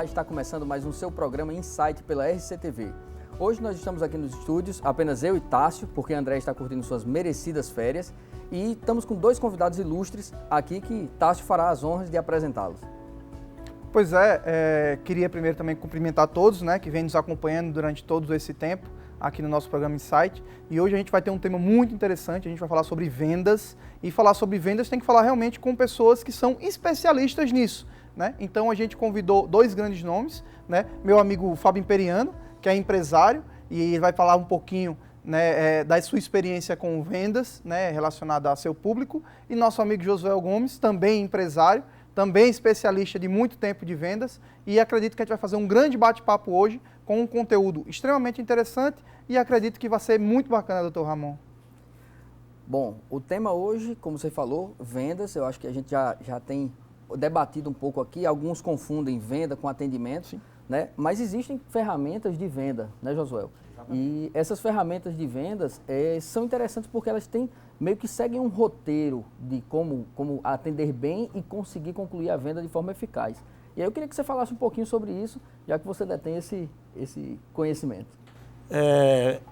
Olá, está começando mais um seu programa Insight pela RCTV. Hoje nós estamos aqui nos estúdios, apenas eu e Tássio, porque André está curtindo suas merecidas férias, e estamos com dois convidados ilustres aqui que Tássio fará as honras de apresentá-los. Pois queria primeiro também cumprimentar todos, né, que vêm nos acompanhando durante todo esse tempo aqui no nosso programa Insight. E hoje a gente vai ter um tema muito interessante, a gente vai falar sobre vendas, e falar sobre vendas tem que falar realmente com pessoas que são especialistas nisso, né? Então a gente convidou dois grandes nomes, né? Meu amigo Fábio Imperiano, que é empresário, e ele vai falar um pouquinho, né, da sua experiência com vendas, né, relacionada a seu público, e nosso amigo Josué Gomes, também empresário, também especialista de muito tempo de vendas, e acredito que a gente vai fazer um grande bate-papo hoje com um conteúdo extremamente interessante e acredito que vai ser muito bacana, doutor Ramon. Bom, o tema hoje, como você falou, vendas, eu acho que a gente já tem debatido um pouco aqui, alguns confundem venda com atendimento, sim, né? Mas existem ferramentas de venda, né, Josué? E essas ferramentas de vendas são interessantes porque elas têm, meio que seguem um roteiro de como atender bem e conseguir concluir a venda de forma eficaz. E aí eu queria que você falasse um pouquinho sobre isso, já que você detém esse conhecimento.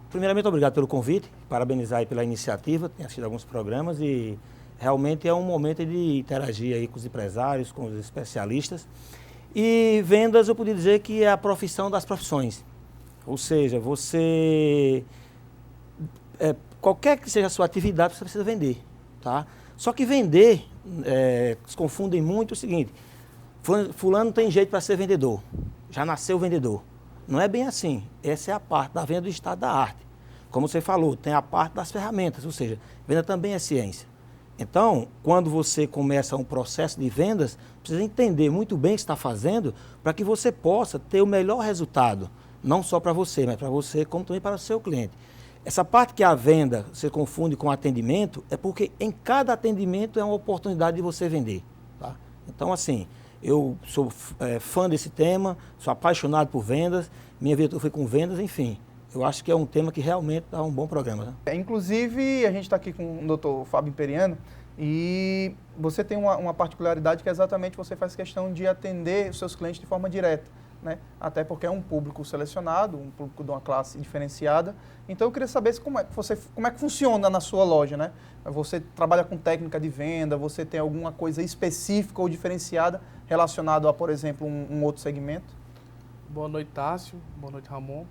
Primeiramente, obrigado pelo convite, parabenizar aí pela iniciativa, tenho assistido alguns programas e realmente é um momento de interagir aí com os empresários, com os especialistas. E vendas, eu poderia dizer que é a profissão das profissões. Ou seja, qualquer que seja a sua atividade, você precisa vender, tá? Só que vender, se confundem muito o seguinte, fulano tem jeito para ser vendedor, já nasceu vendedor. Não é bem assim, essa é a parte da venda do estado da arte. Como você falou, tem a parte das ferramentas, ou seja, venda também é ciência. Então, quando você começa um processo de vendas, precisa entender muito bem o que está fazendo para que você possa ter o melhor resultado. Não só para você, mas para você, como também para o seu cliente. Essa parte que a venda você confunde com atendimento, é porque em cada atendimento é uma oportunidade de você vender. Tá? Então, assim, eu sou fã desse tema, sou apaixonado por vendas, minha vida foi com vendas, enfim. Eu acho que é um tema que realmente dá um bom programa. Né? Inclusive, a gente está aqui com o doutor Fábio Imperiano, e você tem uma particularidade que é exatamente você faz questão de atender os seus clientes de forma direta. Né? Até porque é um público selecionado, um público de uma classe diferenciada. Então eu queria saber como é que funciona na sua loja, né? Você trabalha com técnica de venda, você tem alguma coisa específica ou diferenciada relacionada a, por exemplo, um outro segmento? Boa noite, Tássio. Boa noite, Ramon.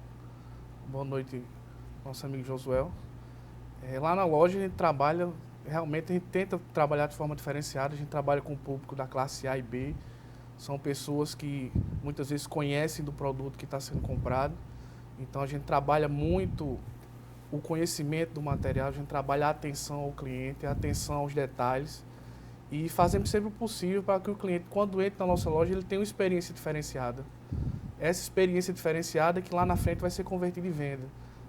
Boa noite, nosso amigo Josué. Lá na loja a gente trabalha, realmente a gente tenta trabalhar de forma diferenciada, a gente trabalha com o público da classe A e B. São pessoas que muitas vezes conhecem do produto que está sendo comprado. Então a gente trabalha muito o conhecimento do material, a gente trabalha a atenção ao cliente, a atenção aos detalhes. E fazemos sempre o possível para que o cliente, quando entra na nossa loja, ele tenha uma experiência diferenciada. Essa experiência diferenciada é que lá na frente vai ser convertida em venda.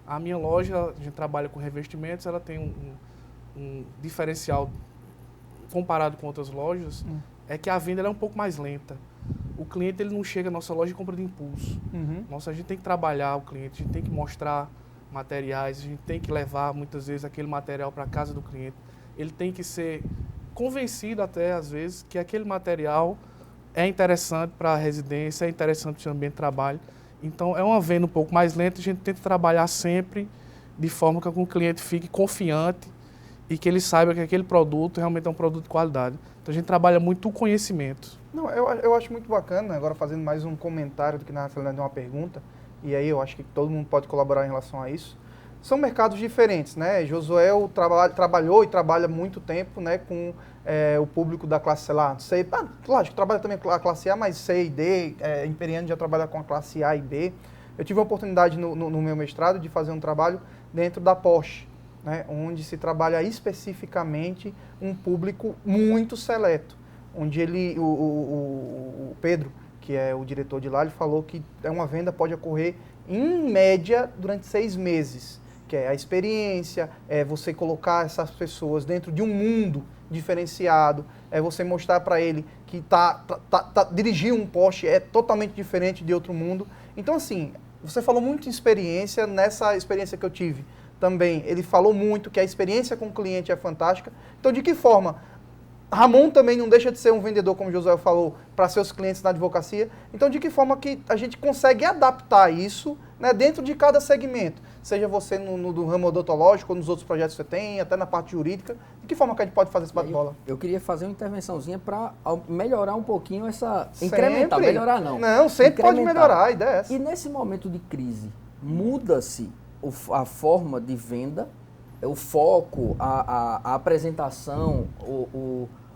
A minha loja, a gente trabalha com revestimentos, ela tem um diferencial comparado com outras lojas, é que a venda é um pouco mais lenta. O cliente ele não chega à nossa loja e compra de impulso. Nossa, a gente tem que trabalhar o cliente, a gente tem que mostrar materiais, a gente tem que levar muitas vezes aquele material para a casa do cliente. Ele tem que ser convencido até, às vezes, que aquele material é interessante para a residência, é interessante para o ambiente de trabalho. Então, é uma venda um pouco mais lenta, a gente tenta trabalhar sempre de forma que o cliente fique confiante e que ele saiba que aquele produto realmente é um produto de qualidade. Então a gente trabalha muito o conhecimento. Não, eu acho muito bacana, agora fazendo mais um comentário do que na realidade uma pergunta, e aí eu acho que todo mundo pode colaborar em relação a isso. São mercados diferentes, né? Josué trabalhou e trabalha muito tempo, né, com o público da classe, sei lá, C, lógico, trabalha também com a classe A, mas C e D, Imperiano já trabalha com a classe A e B. Eu tive a oportunidade no meu mestrado de fazer um trabalho dentro da Porsche, né, onde se trabalha especificamente um público muito seleto, onde o Pedro, que é o diretor de lá, ele falou que uma venda pode ocorrer em média durante 6 meses, que é a experiência, é você colocar essas pessoas dentro de um mundo diferenciado, é você mostrar para ele que dirigir um Porsche é totalmente diferente de outro mundo. Então, assim, você falou muito em experiência, nessa experiência que eu tive também, ele falou muito que a experiência com o cliente é fantástica. Então, de que forma Ramon também não deixa de ser um vendedor, como o Josué falou, para seus clientes na advocacia. Então, de que forma que a gente consegue adaptar isso, né, dentro de cada segmento? Seja você no ramo odontológico ou nos outros projetos que você tem, até na parte jurídica. De que forma que a gente pode fazer esse bate-bola? Eu queria fazer uma intervençãozinha para melhorar um pouquinho essa... Incrementar, melhorar não. Não, sempre pode melhorar, a ideia é essa. E nesse momento de crise, muda-se a forma de venda, o foco, a apresentação,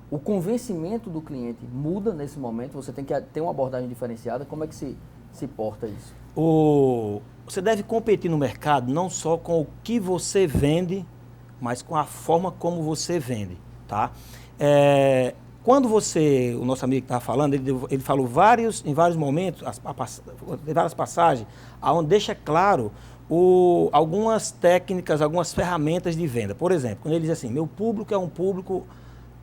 o convencimento do cliente muda nesse momento? Você tem que ter uma abordagem diferenciada. Como é que se porta isso? Você deve competir no mercado não só com o que você vende, mas com a forma como você vende, tá? Quando o nosso amigo que estava falando, ele falou em vários momentos, várias passagens, onde deixa claro algumas técnicas, algumas ferramentas de venda. Por exemplo, quando ele diz assim, meu público é um público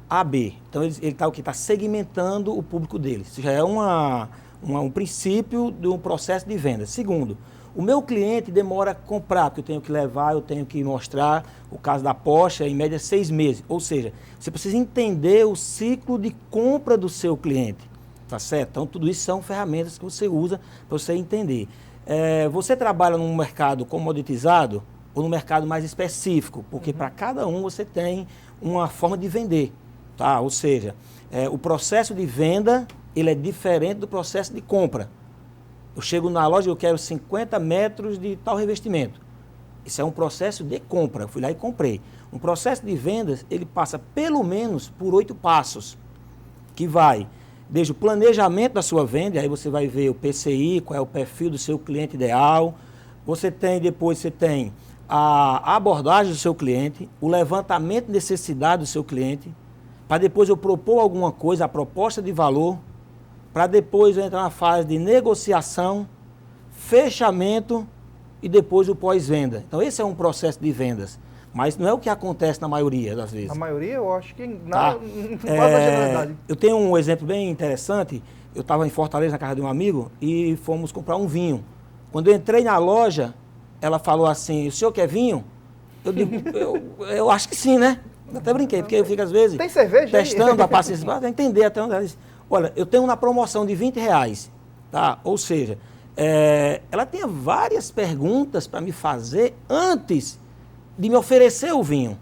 AB. Então, ele está segmentando o público dele. Isso já é um princípio de um processo de venda. Segundo, o meu cliente demora a comprar, porque eu tenho que levar, eu tenho que mostrar. O caso da Porsche, em média, 6 meses. Ou seja, você precisa entender o ciclo de compra do seu cliente. Tá certo? Então, tudo isso são ferramentas que você usa para você entender. Você trabalha num mercado comoditizado ou num mercado mais específico? Porque para cada um você tem uma forma de vender. Tá? Ou seja, o processo de venda ele é diferente do processo de compra. Eu chego na loja e eu quero 50 metros de tal revestimento. Isso é um processo de compra. Eu fui lá e comprei. Um processo de vendas, ele passa pelo menos por 8 passos, que vai desde o planejamento da sua venda, aí você vai ver o PCI, qual é o perfil do seu cliente ideal. Depois você tem a abordagem do seu cliente, o levantamento de necessidade do seu cliente, para depois eu propor alguma coisa, a proposta de valor, para depois eu entrar na fase de negociação, fechamento e depois o pós-venda. Então, esse é um processo de vendas, mas não é o que acontece na maioria das vezes. Na maioria, eu acho que Tá? quase na generalidade. Eu tenho um exemplo bem interessante. Eu estava em Fortaleza, na casa de um amigo, e fomos comprar um vinho. Quando eu entrei na loja, ela falou assim, o senhor quer vinho? Eu digo, eu acho que sim, né? Eu até brinquei, porque eu fico às vezes Tem cerveja testando aí? a paciência, para entender até onde ela disse, olha, eu tenho uma promoção de R$20, tá? Ou seja, ela tinha várias perguntas para me fazer antes de me oferecer o vinho.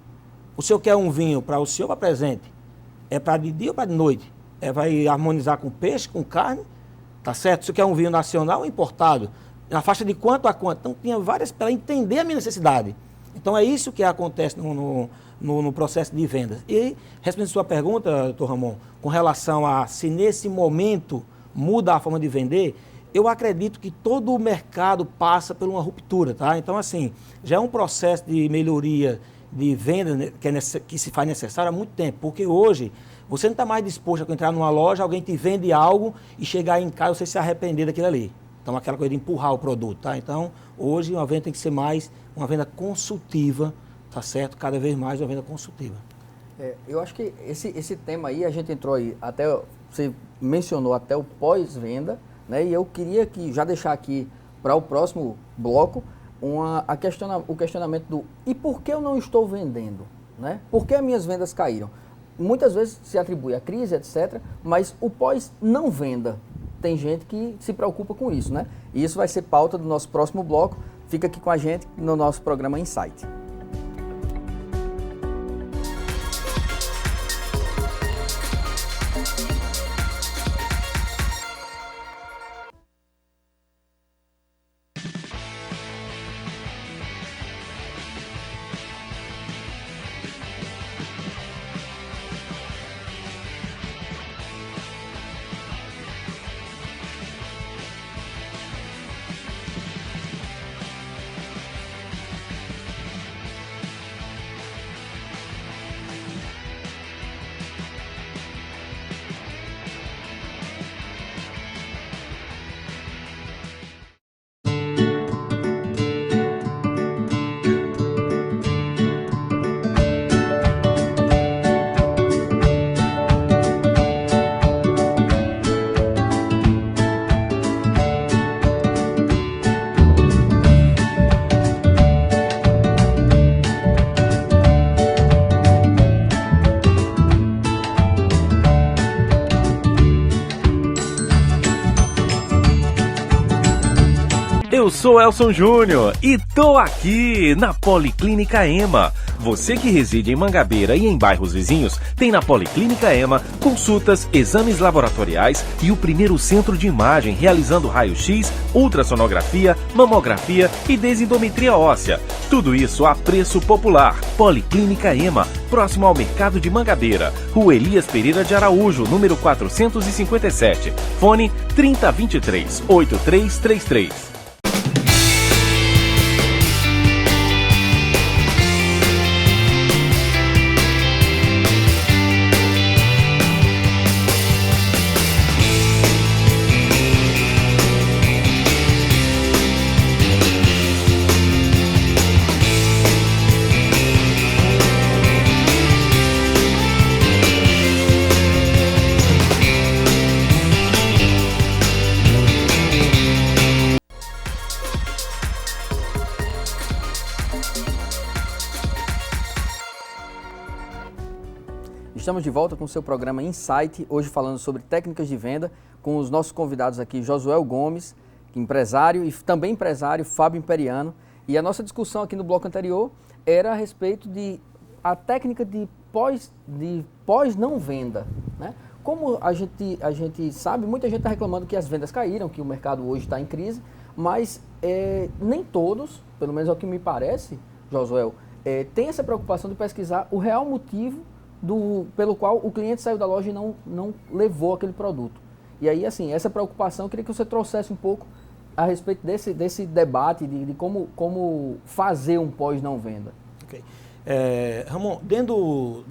O senhor quer um vinho para o senhor ou para presente? É para de dia ou para de noite? Vai harmonizar com peixe, com carne? Tá certo? O senhor quer um vinho nacional ou importado? Na faixa de quanto a quanto? Então, tinha várias para entender a minha necessidade. Então, é isso que acontece no processo de vendas. E, respondendo a sua pergunta, doutor Ramon, com relação a se nesse momento muda a forma de vender, eu acredito que todo o mercado passa por uma ruptura, tá? Então, assim, já é um processo de melhoria de venda, né, que se faz necessário há muito tempo, porque hoje você não está mais disposto a entrar numa loja, alguém te vende algo e chegar em casa e você se arrepender daquilo ali. Então, aquela coisa de empurrar o produto, tá? Então, hoje uma venda tem que ser mais uma venda consultiva, tá certo? Cada vez mais uma venda consultiva. Eu acho que esse tema aí, a gente entrou aí, até você mencionou até o pós-venda, né? E eu queria já deixar aqui para o próximo bloco o questionamento do e por que eu não estou vendendo? Né? Por que as minhas vendas caíram? Muitas vezes se atribui à crise, etc., mas o pós-não-venda, tem gente que se preocupa com isso, né? E isso vai ser pauta do nosso próximo bloco. Fica aqui com a gente no nosso programa Insight. Eu sou Elson Júnior e tô aqui na Policlínica EMA. Você que reside em Mangabeira e em bairros vizinhos, tem na Policlínica EMA consultas, exames laboratoriais e o primeiro centro de imagem realizando raio-x, ultrassonografia, mamografia e densitometria óssea. Tudo isso a preço popular. Policlínica EMA, próximo ao Mercado de Mangabeira. Rua Elias Pereira de Araújo, número 457. Fone 3023-8333. Estamos de volta com o seu programa Insight, hoje falando sobre técnicas de venda, com os nossos convidados aqui, Josuel Gomes, empresário, e também empresário, Fábio Imperiano. E a nossa discussão aqui no bloco anterior era a respeito de a técnica de pós-não-venda, né? Como a gente sabe, muita gente está reclamando que as vendas caíram, que o mercado hoje está em crise, mas nem todos, pelo menos é o que me parece, Josuel, tem essa preocupação de pesquisar o real motivo pelo qual o cliente saiu da loja e não levou aquele produto. E aí, assim, essa preocupação, eu queria que você trouxesse um pouco a respeito desse debate de como fazer um pós-não-venda. Ok. Ramon, dentro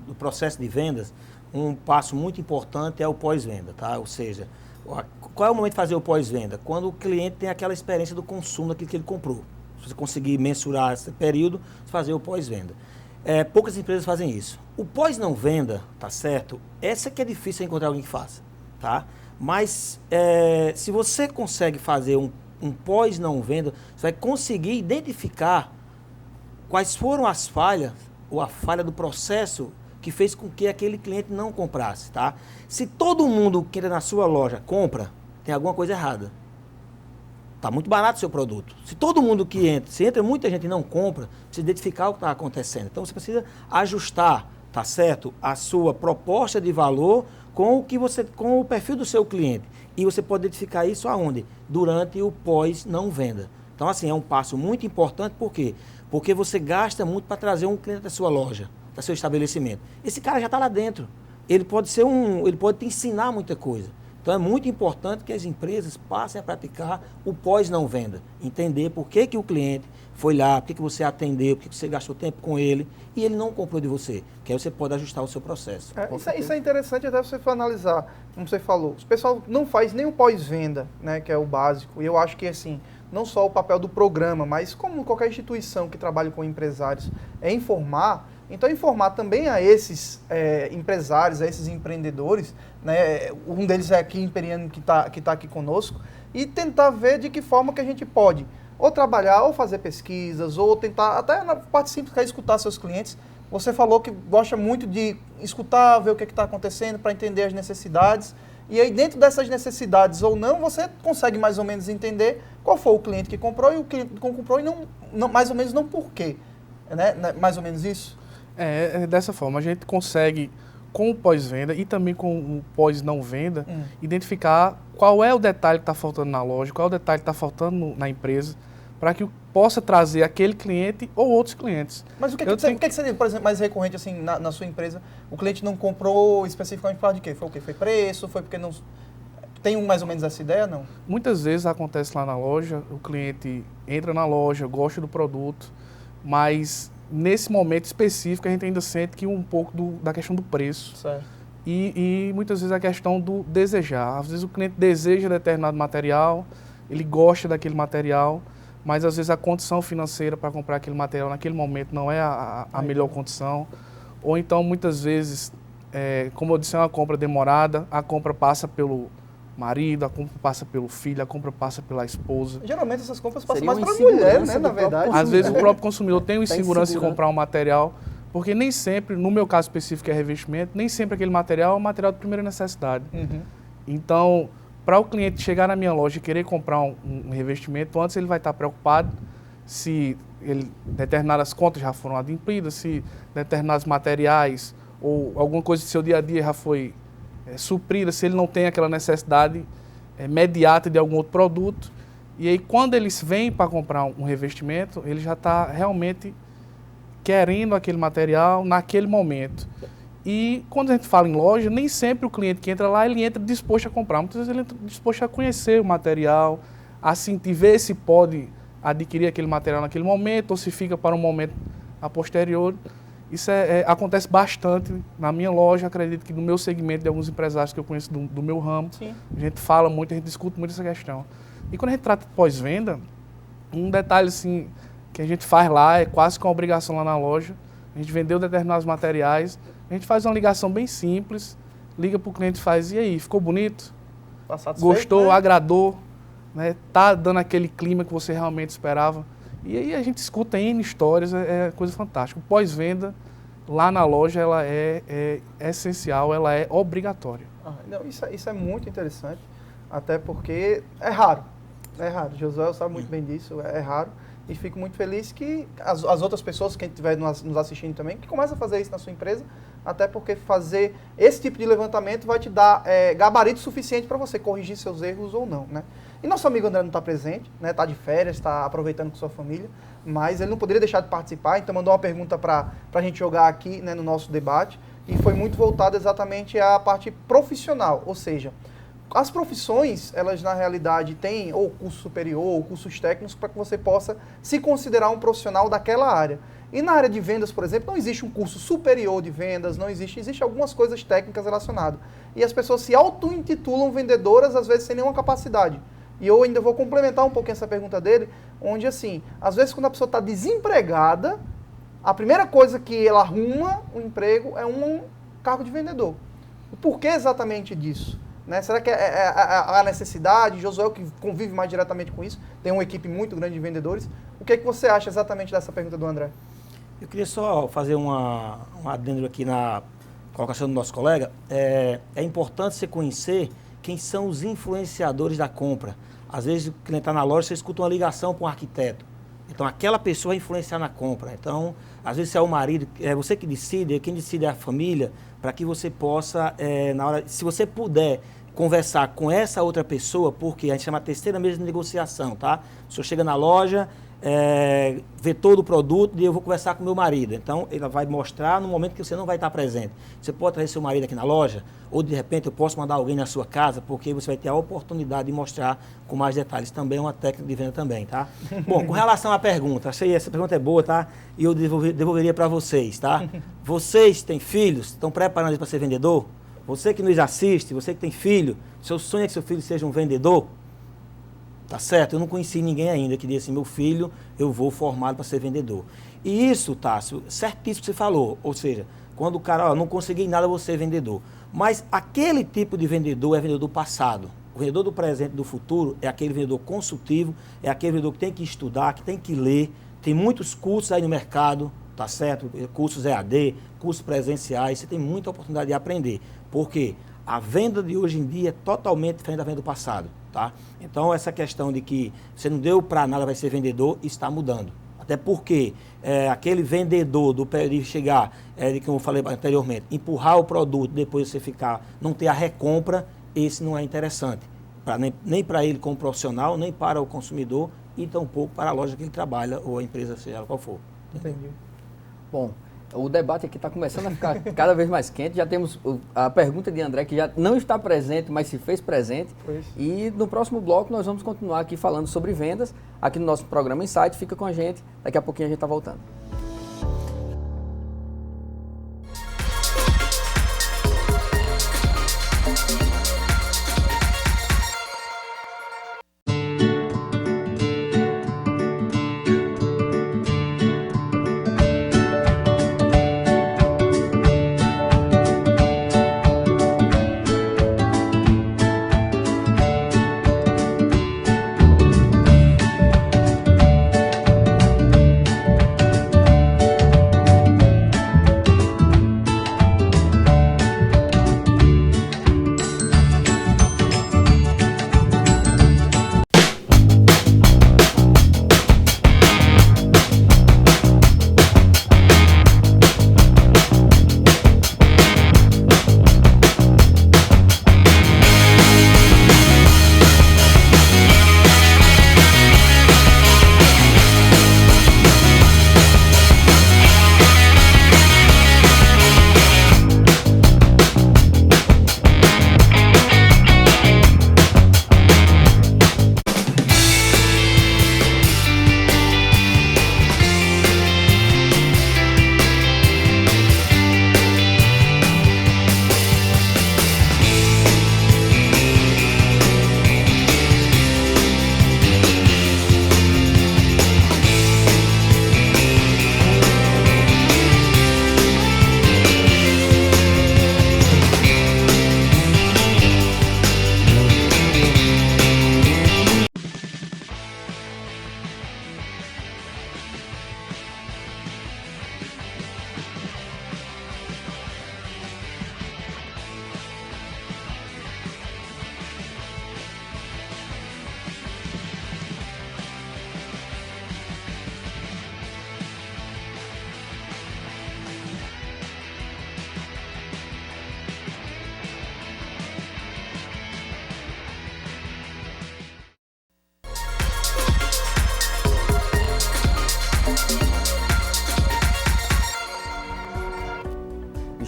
do processo de vendas, um passo muito importante é o pós-venda, tá? Ou seja, qual é o momento de fazer o pós-venda? Quando o cliente tem aquela experiência do consumo daquilo que ele comprou. Se você conseguir mensurar esse período, fazer o pós-venda. Poucas empresas fazem isso. O pós-não-venda, tá certo? Essa que é difícil encontrar alguém que faça, tá? Mas se você consegue fazer um pós-não-venda, você vai conseguir identificar quais foram as falhas ou a falha do processo que fez com que aquele cliente não comprasse, tá? Se todo mundo que entra na sua loja compra, tem alguma coisa errada. Está muito barato o seu produto. Se todo mundo que entra, se entra muita gente e não compra, precisa identificar o que está acontecendo. Então, você precisa ajustar, tá certo, a sua proposta de valor com o perfil do seu cliente. E você pode identificar isso aonde? Durante o pós-não-venda. Então, assim, é um passo muito importante. Por quê? Porque você gasta muito para trazer um cliente da sua loja, do seu estabelecimento. Esse cara já está lá dentro. Ele pode te ensinar muita coisa. Então, é muito importante que as empresas passem a praticar o pós-não-venda. Entender por que o cliente foi lá, por que você atendeu, por que você gastou tempo com ele e ele não comprou de você. Que aí você pode ajustar o seu processo. Isso é interessante até você for analisar, como você falou. O pessoal não faz nem o pós-venda, né, que é o básico. E eu acho que, assim, não só o papel do programa, mas como qualquer instituição que trabalhe com empresários, é informar. Então, informar também a esses empresários, a esses empreendedores, né, um deles é aqui, Imperiano, que tá aqui conosco, e tentar ver de que forma que a gente pode ou trabalhar, ou fazer pesquisas, ou tentar, até na parte simples, que é escutar seus clientes. Você falou que gosta muito de escutar, ver o que está acontecendo, para entender as necessidades. E aí, dentro dessas necessidades ou não, você consegue mais ou menos entender qual foi o cliente que comprou e o cliente que não comprou, e não mais ou menos não por quê. Né? Mais ou menos isso? Dessa forma, a gente consegue, com o pós-venda e também com o pós-não-venda, identificar qual é o detalhe que está faltando na loja, qual é o detalhe que está faltando na empresa, para que possa trazer aquele cliente ou outros clientes. Mas o que seria, por exemplo, mais recorrente assim, na sua empresa? O cliente não comprou especificamente por causa de quê? Foi o quê? Foi preço? Foi porque não... Tem mais ou menos essa ideia, não? Muitas vezes acontece lá na loja, o cliente entra na loja, gosta do produto, mas nesse momento específico a gente ainda sente que um pouco da questão do preço. Certo. E muitas vezes a questão do desejar. Às vezes o cliente deseja determinado material, ele gosta daquele material, mas às vezes a condição financeira para comprar aquele material naquele momento não é a melhor condição. Ou então, muitas vezes, como eu disse, é uma compra demorada, a compra passa pelo marido, a compra passa pelo filho, a compra passa pela esposa. Geralmente essas compras passam Seria mais uma para a mulher, né, insegurança na do próprio verdade. Às vezes o próprio consumidor tem insegurança de inseguro, comprar um material, porque nem sempre, no meu caso específico que é revestimento, nem sempre aquele material é um material de primeira necessidade. Uhum. Então, para o cliente chegar na minha loja e querer comprar um revestimento, antes ele vai estar preocupado se determinadas contas já foram adimplidas, se determinados materiais ou alguma coisa do seu dia a dia já foi suprida, se ele não tem aquela necessidade imediata de algum outro produto. E aí, quando eles vêm para comprar um revestimento, ele já está realmente querendo aquele material naquele momento. E quando a gente fala em loja, nem sempre o cliente que entra lá, ele entra disposto a comprar. Muitas vezes ele entra disposto a conhecer o material, a sentir, ver se pode adquirir aquele material naquele momento ou se fica para um momento a posterior. Isso acontece bastante na minha loja, acredito que no meu segmento, de alguns empresários que eu conheço do meu ramo. Sim. A gente fala muito, a gente discute muito essa questão. E quando a gente trata de pós-venda, um detalhe assim, que a gente faz lá, é quase que uma obrigação lá na loja. A gente vendeu determinados materiais, a gente faz uma ligação bem simples, liga para o cliente e faz, e aí, ficou bonito? Tá satisfeito, gostou, né? Agradou, né? Tá dando aquele clima que você realmente esperava? E aí a gente escuta N histórias, é coisa fantástica. O pós-venda, lá na loja, ela é essencial, ela é obrigatória. Não, isso é muito interessante, até porque é raro. É raro, Josué sabe muito bem disso, é raro. E fico muito feliz que as outras pessoas que estiverem nos assistindo também, que comecem a fazer isso na sua empresa, até porque fazer esse tipo de levantamento vai te dar gabarito suficiente para você corrigir seus erros ou não, né? E nosso amigo André não está presente, né? Está de férias, está aproveitando com sua família, mas ele não poderia deixar de participar, então mandou uma pergunta para a gente jogar aqui, né, no nosso debate, e foi muito voltado exatamente à parte profissional, ou seja, as profissões, elas na realidade têm ou curso superior ou cursos técnicos para que você possa se considerar um profissional daquela área. E na área de vendas, por exemplo, não existe um curso superior de vendas, existe algumas coisas técnicas relacionadas. E as pessoas se auto-intitulam vendedoras, às vezes sem nenhuma capacidade. E eu ainda vou complementar um pouquinho essa pergunta dele, onde assim, às vezes quando a pessoa está desempregada, a primeira coisa que ela arruma um emprego é um cargo de vendedor. O porquê exatamente disso? Né? Será que é a necessidade? Josué, que convive mais diretamente com isso, tem uma equipe muito grande de vendedores. O que é que você acha exatamente dessa pergunta do André? Eu queria só fazer um adendo aqui na colocação do nosso colega. É importante você conhecer quem são os influenciadores da compra. Às vezes, o cliente está na loja, você escuta uma ligação para um arquiteto. Então, aquela pessoa vai influenciar na compra. Então, às vezes, se é o marido, é você que decide, quem decide é a família, para que você possa, na hora, se você puder conversar com essa outra pessoa, porque a gente chama a terceira mesa de negociação, tá? O senhor chega na loja, vê todo o produto e eu vou conversar com meu marido. Então, ele vai mostrar no momento que você não vai estar presente. Você pode trazer seu marido aqui na loja, ou de repente eu posso mandar alguém na sua casa, porque você vai ter a oportunidade de mostrar com mais detalhes. Também é uma técnica de venda também, tá? Bom, com relação à pergunta, achei essa pergunta é boa, tá? E eu devolveria para vocês, tá? Vocês têm filhos, estão preparando para ser vendedor? Você que nos assiste, você que tem filho, seu sonho é que seu filho seja um vendedor? Tá certo? Eu não conheci ninguém ainda que disse assim, meu filho, eu vou formado para ser vendedor. E isso, Tássio, certíssimo que você falou. Ou seja, quando o cara, não consegui nada, eu vou ser vendedor. Mas aquele tipo de vendedor é vendedor passado. O vendedor do presente e do futuro é aquele vendedor consultivo, é aquele vendedor que tem que estudar, que tem que ler. Tem muitos cursos aí no mercado, tá certo? Cursos EAD, cursos presenciais, você tem muita oportunidade de aprender. Porque a venda de hoje em dia é totalmente diferente da venda do passado, tá? Então, essa questão de que você não deu para nada, vai ser vendedor, está mudando. Até porque aquele vendedor de chegar, de que eu falei anteriormente, empurrar o produto, depois você não ter a recompra, esse não é interessante. Nem para ele como profissional, nem para o consumidor e tampouco para a loja que ele trabalha ou a empresa, seja ela qual for. Entendi. Bom, o debate aqui está começando a ficar cada vez mais quente. Já temos a pergunta de André, que já não está presente, mas se fez presente. Pois. E no próximo bloco nós vamos continuar aqui falando sobre vendas, aqui no nosso programa Insight. Fica com a gente, daqui a pouquinho a gente está voltando.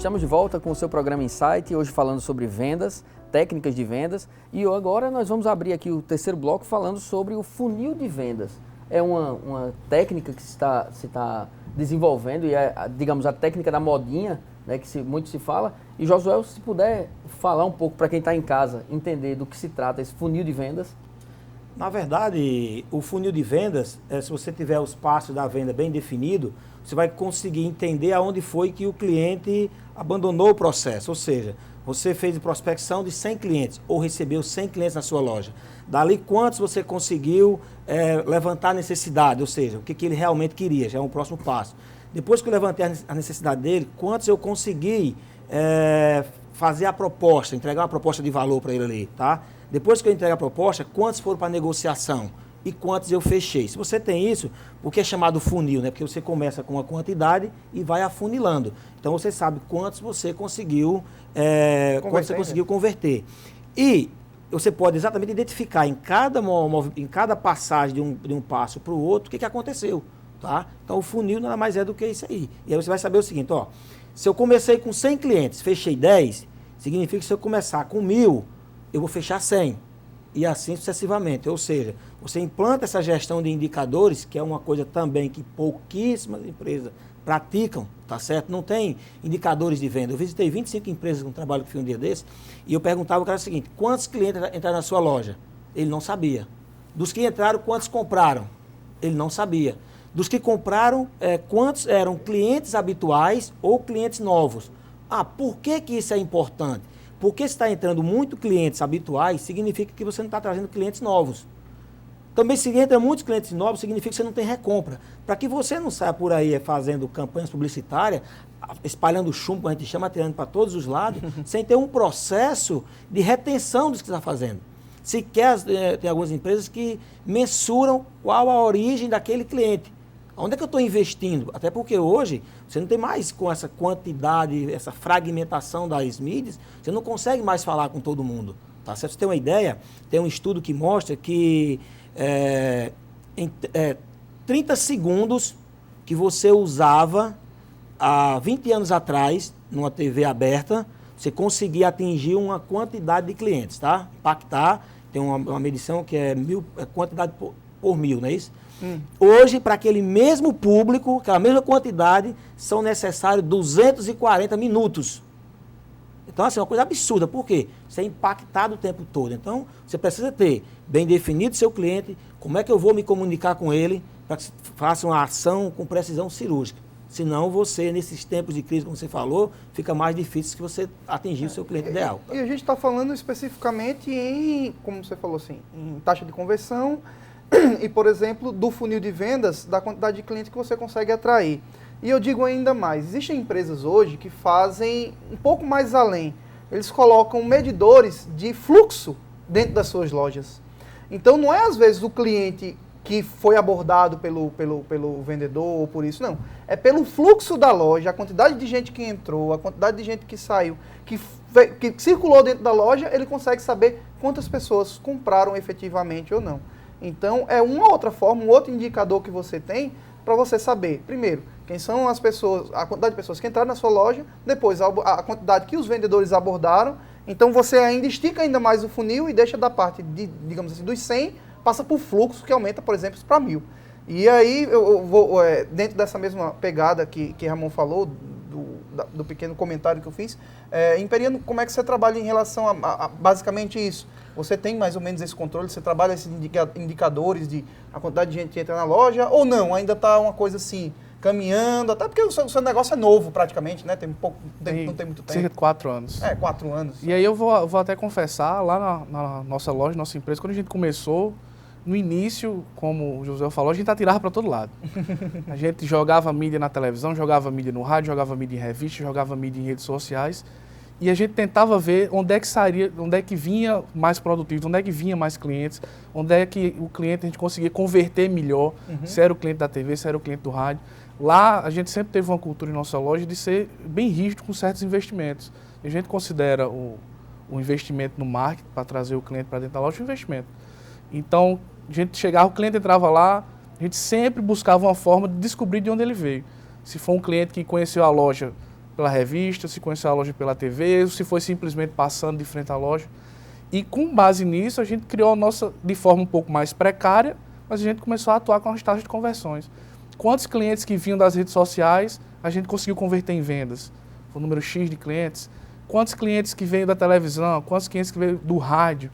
Estamos de volta com o seu programa Insight, hoje falando sobre vendas, técnicas de vendas, e agora nós vamos abrir aqui o terceiro bloco falando sobre o funil de vendas. É uma técnica que se está desenvolvendo e é, digamos, a técnica da modinha, né, que muito se fala. E Josué, se puder falar um pouco para quem está em casa, entender do que se trata esse funil de vendas. Na verdade, o funil de vendas, se você tiver os passos da venda bem definido, você vai conseguir entender aonde foi que o cliente abandonou o processo. Ou seja, você fez prospecção de 100 clientes ou recebeu 100 clientes na sua loja. Dali, quantos você conseguiu levantar a necessidade, ou seja, o que ele realmente queria, já é um próximo passo. Depois que eu levantei a necessidade dele, quantos eu consegui fazer a proposta, entregar uma proposta de valor para ele ali, tá? Depois que eu entrego a proposta, quantos foram para negociação e quantos eu fechei? Se você tem isso, o que é chamado funil, né? Porque você começa com uma quantidade e vai afunilando. Então você sabe quantos você conseguiu, converter. E você pode exatamente identificar em cada passagem de um passo para o outro o que aconteceu. Tá? Então o funil nada mais é do que isso aí. E aí você vai saber o seguinte, ó, se eu comecei com 100 clientes, fechei 10, significa que se eu começar com 1.000, eu vou fechar 100. E assim sucessivamente. Ou seja, você implanta essa gestão de indicadores, que é uma coisa também que pouquíssimas empresas praticam, tá certo? Não tem indicadores de venda. Eu visitei 25 empresas com trabalho que fiz um dia desse, e eu perguntava o cara o seguinte, quantos clientes entraram na sua loja? Ele não sabia. Dos que entraram, quantos compraram? Ele não sabia. Dos que compraram, quantos eram clientes habituais ou clientes novos? Ah, por que isso é importante? Porque se está entrando muito clientes habituais, significa que você não está trazendo clientes novos. Também se entra muitos clientes novos, significa que você não tem recompra. Para que você não saia por aí fazendo campanhas publicitárias, espalhando chumbo, como a gente chama, atirando para todos os lados, sem ter um processo de retenção do que você está fazendo. Sequer tem algumas empresas que mensuram qual a origem daquele cliente. Onde é que eu estou investindo? Até porque hoje você não tem mais com essa quantidade, essa fragmentação das mídias, você não consegue mais falar com todo mundo. Tá? Se você tem uma ideia, tem um estudo que mostra que em 30 segundos que você usava há 20 anos atrás, numa TV aberta, você conseguia atingir uma quantidade de clientes, tá? Impactar, tem uma medição que é quantidade por 1.000, não é isso? Hoje, para aquele mesmo público, aquela mesma quantidade, são necessários 240 minutos. Então, assim, é uma coisa absurda. Por quê? Você é impactado o tempo todo. Então, você precisa ter bem definido seu cliente, como é que eu vou me comunicar com ele, para que faça uma ação com precisão cirúrgica. Senão, você, nesses tempos de crise, como você falou, fica mais difícil que você atingir o seu cliente ideal. E a gente está falando especificamente em, como você falou assim, em taxa de conversão, e, por exemplo, do funil de vendas, da quantidade de clientes que você consegue atrair. E eu digo ainda mais, existem empresas hoje que fazem um pouco mais além. Eles colocam medidores de fluxo dentro das suas lojas. Então, não é às vezes o cliente que foi abordado pelo vendedor ou por isso, não. É pelo fluxo da loja, a quantidade de gente que entrou, a quantidade de gente que saiu, que circulou dentro da loja, ele consegue saber quantas pessoas compraram efetivamente ou não. Então, é uma outra forma, um outro indicador que você tem para você saber, primeiro, quem são as pessoas, a quantidade de pessoas que entraram na sua loja, depois a quantidade que os vendedores abordaram. Então, você ainda estica ainda mais o funil e deixa da parte, digamos assim, dos 100, passa por fluxo que aumenta, por exemplo, para 1.000. E aí, eu vou, dentro dessa mesma pegada que Ramon falou, do pequeno comentário que eu fiz, Imperiano, como é que você trabalha em relação a basicamente isso? Você tem mais ou menos esse controle? Você trabalha esses indicadores de a quantidade de gente que entra na loja? Ou não? Ainda está uma coisa assim, caminhando? Até porque o seu negócio é novo praticamente, né? Não tem muito tempo. Cerca de 4 anos. 4 anos. E aí eu vou até confessar, lá na nossa loja, nossa empresa, quando a gente começou, no início, como o José falou, a gente atirava para todo lado. A gente jogava mídia na televisão, jogava mídia no rádio, jogava mídia em revista, jogava mídia em redes sociais. E a gente tentava ver onde é que sairia, onde é que vinha mais produtivo, onde é que vinha mais clientes, onde é que o cliente a gente conseguia converter melhor, se era o cliente da TV, se era o cliente do rádio. Lá a gente sempre teve uma cultura em nossa loja de ser bem rígido com certos investimentos. A gente considera o investimento no marketing para trazer o cliente para dentro da loja um investimento. Então, a gente chegava, o cliente entrava lá, a gente sempre buscava uma forma de descobrir de onde ele veio. Se for um cliente que conheceu a loja pela revista, se conheceu a loja pela TV, se foi simplesmente passando de frente à loja. E com base nisso, a gente criou a nossa de forma um pouco mais precária, mas a gente começou a atuar com as taxas de conversões. Quantos clientes que vinham das redes sociais, a gente conseguiu converter em vendas? O número X de clientes. Quantos clientes que veio da televisão, quantos clientes que veio do rádio.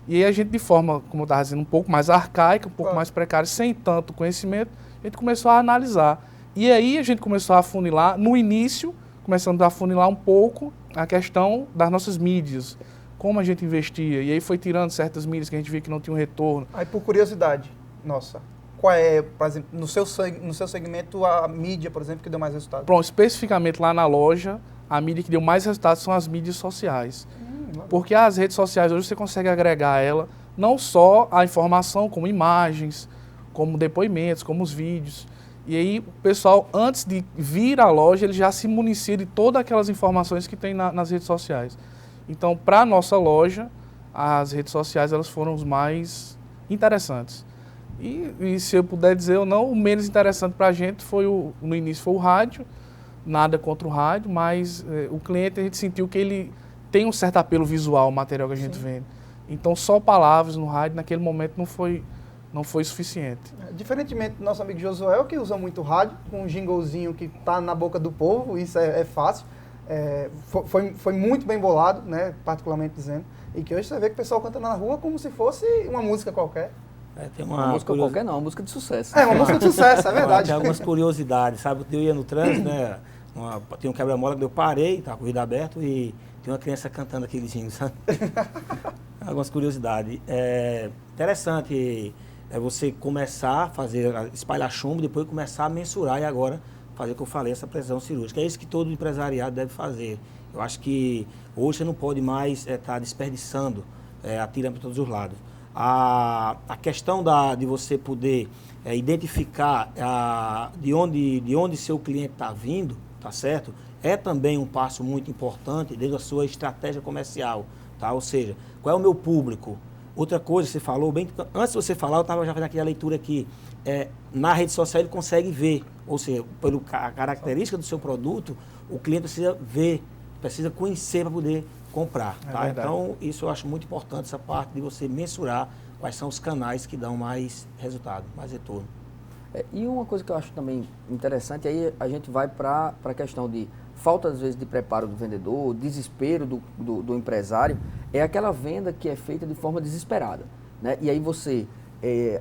E aí a gente, de forma, como eu estava dizendo, um pouco mais arcaica, um pouco mais precária, sem tanto conhecimento, a gente começou a analisar. E aí a gente começou a afunilar, no início, começando a afunilar um pouco a questão das nossas mídias, como a gente investia. E aí foi tirando certas mídias que a gente via que não tinham retorno. Aí, por curiosidade, nossa, qual é, por exemplo, no seu segmento, a mídia, por exemplo, que deu mais resultado? Pronto, especificamente lá na loja, a mídia que deu mais resultados são as mídias sociais. Porque as redes sociais hoje você consegue agregar ela não só a informação, como imagens, como depoimentos, como os vídeos. E aí o pessoal, antes de vir à loja, ele já se municia de todas aquelas informações que tem nas redes sociais. Então, para a nossa loja, as redes sociais elas foram os mais interessantes. E se eu puder dizer ou não, o menos interessante para a gente foi, no início, foi o rádio. Nada contra o rádio, mas o cliente, a gente sentiu que ele tem um certo apelo visual, o material que a gente vende. Então, só palavras no rádio, naquele momento, não foi suficiente. Diferentemente do nosso amigo Josué, que usa muito rádio, com um jinglezinho que está na boca do povo, isso é fácil. Foi muito bem bolado, né, particularmente dizendo, e que hoje você vê que o pessoal canta na rua como se fosse uma música qualquer. Tem uma música qualquer não, uma música de sucesso. Uma música de sucesso, é verdade. Tem algumas curiosidades, sabe? Eu ia no trânsito, né? Tem um quebra-mola que eu parei, estava com o vidro aberto e tem uma criança cantando aquele jingle, sabe? Algumas curiosidades. Interessante você começar a fazer, espalhar chumbo, depois começar a mensurar e agora fazer o que eu falei, essa precisão cirúrgica. É isso que todo empresariado deve fazer. Eu acho que hoje você não pode mais estar desperdiçando, atirando para todos os lados. A questão de você poder identificar de onde seu cliente está vindo, tá certo? É também um passo muito importante dentro da sua estratégia comercial, tá? Ou seja, qual é o meu público? Outra coisa, você falou bem, antes de você falar, eu estava já fazendo aqui a leitura aqui, na rede social ele consegue ver, ou seja, pela característica do seu produto, o cliente precisa ver, precisa conhecer para poder comprar, tá? Então, isso eu acho muito importante, essa parte de você mensurar quais são os canais que dão mais resultado, mais retorno. E uma coisa que eu acho também interessante, aí a gente vai para a questão de falta, às vezes, de preparo do vendedor, desespero do empresário, é aquela venda que é feita de forma desesperada, né? E aí você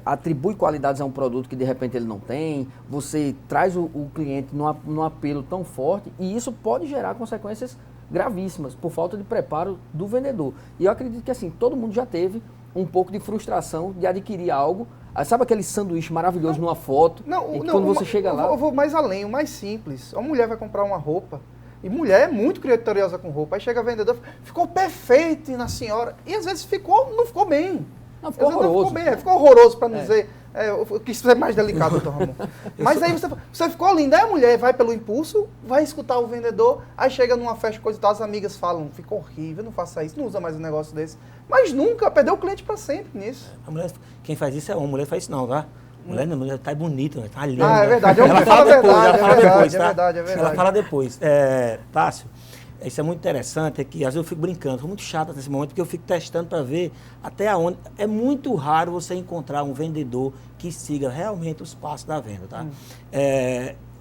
atribui qualidades a um produto que, de repente, ele não tem, você traz o cliente num apelo tão forte, e isso pode gerar consequências gravíssimas, por falta de preparo do vendedor. E eu acredito que, assim, todo mundo já teve um pouco de frustração de adquirir algo. Sabe aquele sanduíche maravilhoso numa foto? Quando você chega lá... Eu vou mais além, o mais simples. Uma mulher vai comprar uma roupa, e mulher é muito criteriosa com roupa, aí chega a vendedora, ficou perfeito na senhora, e às vezes não ficou bem. Não, ficou horroroso. Ficou horroroso, para não dizer... eu quis ser mais delicado, doutor Ramon. Mas aí você ficou linda. Aí a mulher vai pelo impulso, vai escutar o vendedor, aí chega numa festa, coisa e tal, as amigas falam, ficou horrível, não faça isso, não usa mais um negócio desse. Mas nunca, perdeu o cliente para sempre nisso. A mulher, quem faz isso é homem, mulher faz isso não, tá? Mulher tá bonita, tá linda. É verdade, ela fala depois, é verdade. Ela fala depois. Tássio, isso é muito interessante, que às vezes eu fico brincando, fico muito chato nesse momento, porque eu fico testando para ver até onde. É muito raro você encontrar um vendedor que siga realmente os passos da venda, tá?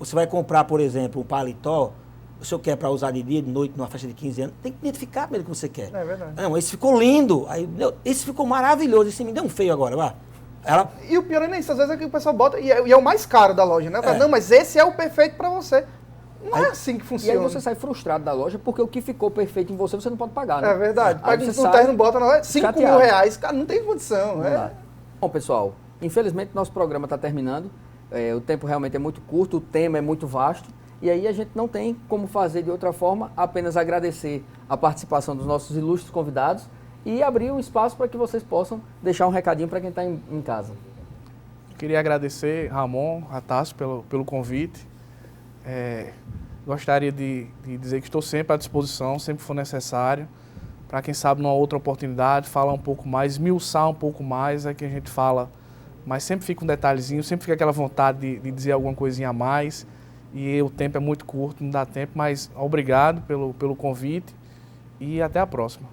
Você vai comprar, por exemplo, um paletó, o senhor quer para usar de dia, de noite, numa festa de 15 anos, tem que identificar primeiro o que você quer. É verdade. Não, esse ficou lindo, esse ficou maravilhoso, esse me deu um feio agora, vá. E o pior é isso, às vezes é que o pessoal bota, e é o mais caro da loja, né? Não, mas esse é o perfeito para você. Não é assim que funciona. E aí você sai frustrado da loja porque o que ficou perfeito em você não pode pagar, né? É verdade. Aí Pega você um terno, bota na loja, 5 mil reais, cara, não tem condição. Bom, pessoal, infelizmente nosso programa está terminando. O tempo realmente é muito curto, o tema é muito vasto. E aí a gente não tem como fazer de outra forma, apenas agradecer a participação dos nossos ilustres convidados e abrir um espaço para que vocês possam deixar um recadinho para quem está em casa. Queria agradecer, Ramon, a Tássio, pelo convite. Gostaria de dizer que estou sempre à disposição, sempre que for necessário, para quem sabe numa outra oportunidade, falar um pouco mais, esmiuçar um pouco mais, é que a gente fala, mas sempre fica um detalhezinho, sempre fica aquela vontade de dizer alguma coisinha a mais. e o tempo é muito curto, não dá tempo, mas obrigado pelo convite e até a próxima.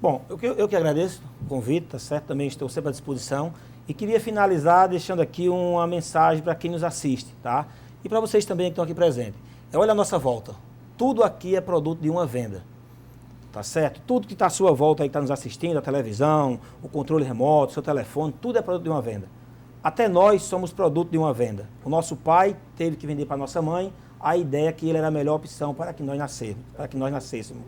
Bom, eu que agradeço o convite, tá certo? Também estou sempre à disposição e queria finalizar deixando aqui uma mensagem para quem nos assiste, tá? E para vocês também que estão aqui presentes. Olha a nossa volta. Tudo aqui é produto de uma venda. Tá certo? Tudo que está à sua volta aí, que está nos assistindo, a televisão, o controle remoto, o seu telefone, tudo é produto de uma venda. Até nós somos produto de uma venda. O nosso pai teve que vender para a nossa mãe a ideia que ele era a melhor opção para que nós nascêssemos.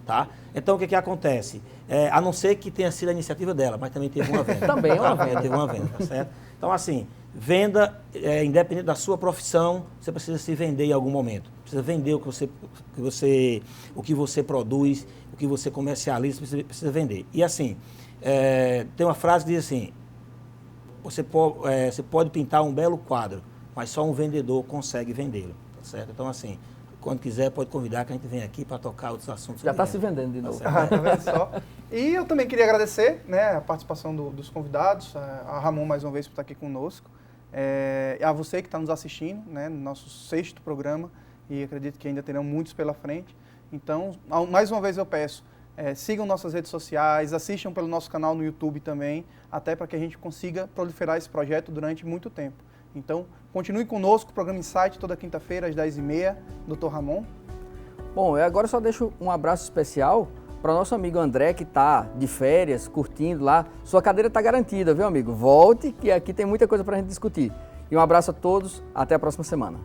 Tá? Então, o que acontece? A não ser que tenha sido a iniciativa dela, mas também teve uma venda. Também é uma venda. Teve uma venda, tá certo? Então, assim, venda, independente da sua profissão, você precisa se vender em algum momento. Precisa vender o que você produz, o que você comercializa, precisa vender. E assim, tem uma frase que diz assim, você pode pintar um belo quadro, mas só um vendedor consegue vendê-lo, tá certo? Então assim, quando quiser pode convidar que a gente vem aqui para tocar outros assuntos. Já está se vendendo de novo. Tá vendo só? E eu também queria agradecer, né, a participação dos convidados, a Ramon mais uma vez por estar aqui conosco, a você que está nos assistindo, né, no nosso 6º programa, e acredito que ainda terão muitos pela frente. Então, mais uma vez eu peço, sigam nossas redes sociais, assistam pelo nosso canal no YouTube também, até para que a gente consiga proliferar esse projeto durante muito tempo. Então, continue conosco, o programa Insight, toda quinta-feira, às 10h30, Dr. Ramon. Bom, eu agora só deixo um abraço especial para o nosso amigo André, que está de férias, curtindo lá. Sua cadeira está garantida, viu, amigo? Volte, que aqui tem muita coisa para a gente discutir. E um abraço a todos, até a próxima semana.